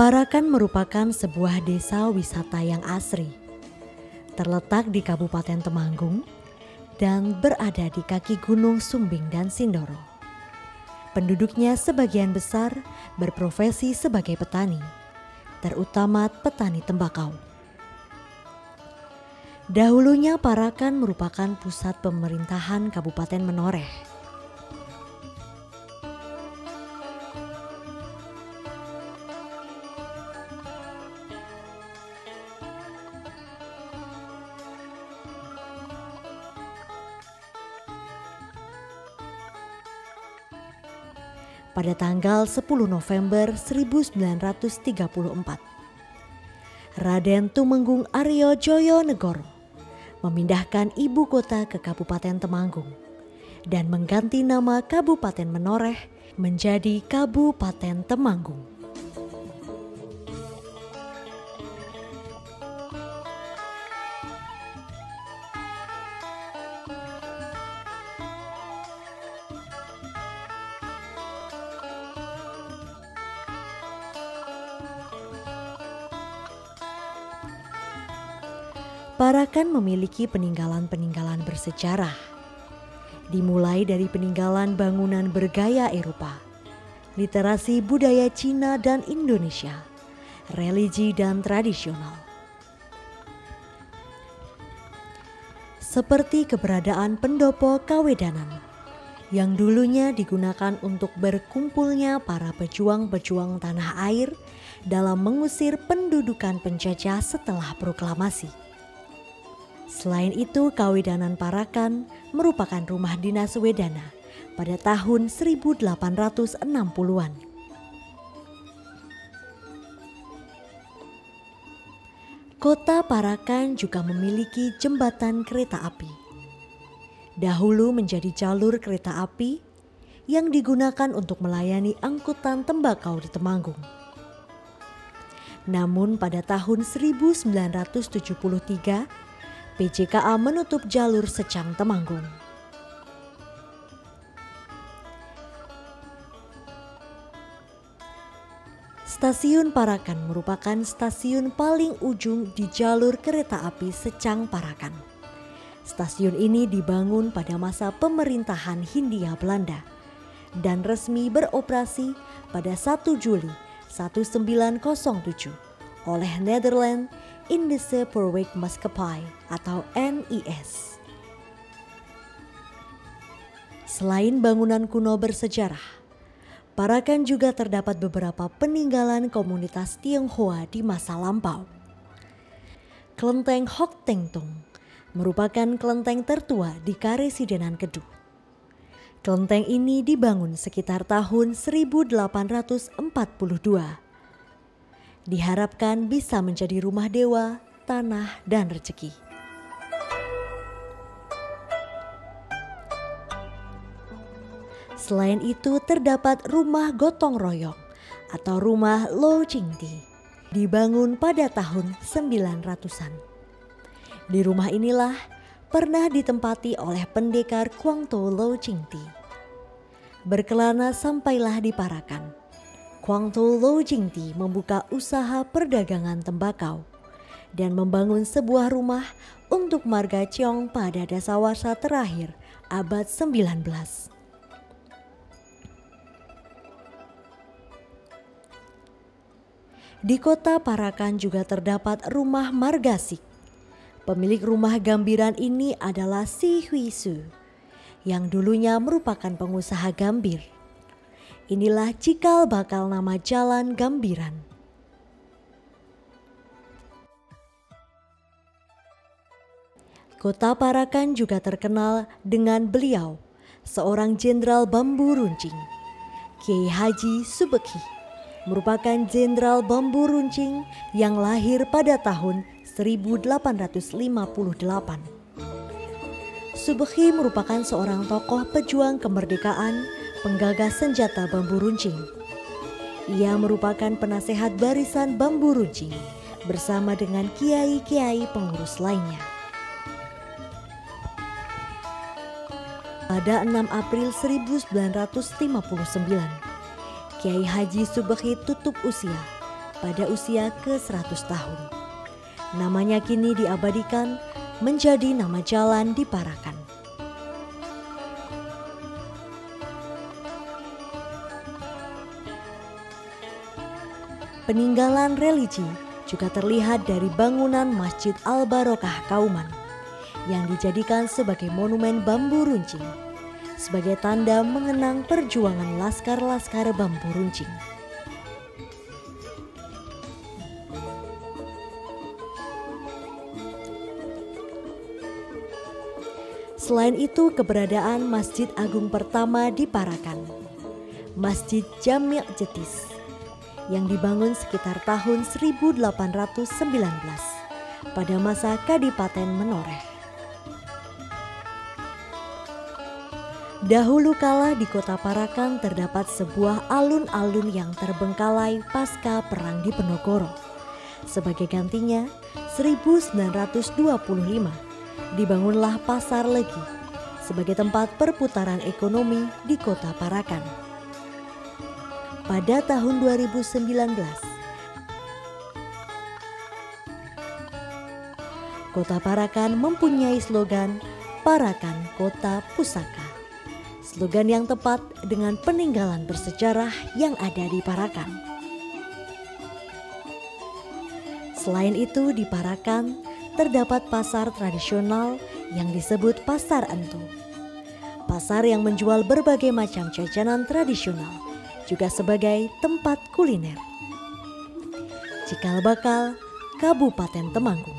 Parakan merupakan sebuah desa wisata yang asri. Terletak di Kabupaten Temanggung dan berada di kaki Gunung Sumbing dan Sindoro. Penduduknya sebagian besar berprofesi sebagai petani, terutama petani tembakau. Dahulunya Parakan merupakan pusat pemerintahan Kabupaten Menoreh. Pada tanggal 10 November 1934, Raden Tumenggung Aryo Joyonegoro memindahkan ibu kota ke Kabupaten Temanggung dan mengganti nama Kabupaten Menoreh menjadi Kabupaten Temanggung. Parakan memiliki peninggalan-peninggalan bersejarah. Dimulai dari peninggalan bangunan bergaya Eropa, literasi budaya Cina dan Indonesia, religi dan tradisional. Seperti keberadaan pendopo Kawedanan yang dulunya digunakan untuk berkumpulnya para pejuang-pejuang tanah air dalam mengusir pendudukan penjajah setelah proklamasi. Selain itu, Kawedanan Parakan merupakan rumah dinas Wedana pada tahun 1860-an. Kota Parakan juga memiliki jembatan kereta api. Dahulu menjadi jalur kereta api yang digunakan untuk melayani angkutan tembakau di Temanggung. Namun pada tahun 1973, PJKA menutup jalur Secang Temanggung. Stasiun Parakan merupakan stasiun paling ujung di jalur kereta api Secang Parakan. Stasiun ini dibangun pada masa pemerintahan Hindia Belanda dan resmi beroperasi pada 1 Juli 1907 oleh Nederland Indische Spoorwegmaatschappij atau NIS. Selain bangunan kuno bersejarah, Parakan juga terdapat beberapa peninggalan komunitas Tionghoa di masa lampau. Kelenteng Hoc Teng Tung merupakan kelenteng tertua di Karesidenan Kedu. Kelenteng ini dibangun sekitar tahun 1842. Diharapkan bisa menjadi rumah dewa, tanah, dan rezeki. Selain itu terdapat rumah gotong royong atau rumah Lo Jingti, dibangun pada tahun 900-an. Di rumah inilah pernah ditempati oleh pendekar Kwangto Lo Jingti. Berkelana sampailah di Parakan. Kwangto Lo Jingti membuka usaha perdagangan tembakau dan membangun sebuah rumah untuk marga Cheong pada dasawarsa terakhir abad 19. Di kota Parakan juga terdapat rumah Margasik. Pemilik rumah gambiran ini adalah Si Hui Su yang dulunya merupakan pengusaha gambir. Inilah cikal bakal nama Jalan Gambiran. Kota Parakan juga terkenal dengan beliau, seorang jenderal bambu runcing. Kiai Haji Subekhi merupakan jenderal bambu runcing yang lahir pada tahun 1858. Subekhi merupakan seorang tokoh pejuang kemerdekaan, penggagas senjata bambu runcing. Ia merupakan penasehat barisan bambu runcing bersama dengan kiai-kiai pengurus lainnya. Pada 6 April 1959, Kiai Haji Subekhi tutup usia pada usia ke-100 tahun. Namanya kini diabadikan menjadi nama jalan di Parakan. Peninggalan religi juga terlihat dari bangunan Masjid Al-Barokah Kauman yang dijadikan sebagai monumen bambu runcing sebagai tanda mengenang perjuangan laskar-laskar bambu runcing. Selain itu, keberadaan Masjid Agung pertama di Parakan, Masjid Jami' Jetis, yang dibangun sekitar tahun 1819 pada masa Kadipaten Menoreh. Dahulu kala di kota Parakan terdapat sebuah alun-alun yang terbengkalai pasca Perang Diponegoro. Sebagai gantinya, 1925 dibangunlah Pasar Legi sebagai tempat perputaran ekonomi di kota Parakan. Pada tahun 2019, Kota Parakan mempunyai slogan Parakan Kota Pusaka. Slogan yang tepat dengan peninggalan bersejarah yang ada di Parakan. Selain itu, di Parakan terdapat pasar tradisional yang disebut Pasar Entu. Pasar yang menjual berbagai macam jajanan tradisional, juga sebagai tempat kuliner. Cikal bakal Kabupaten Temanggung.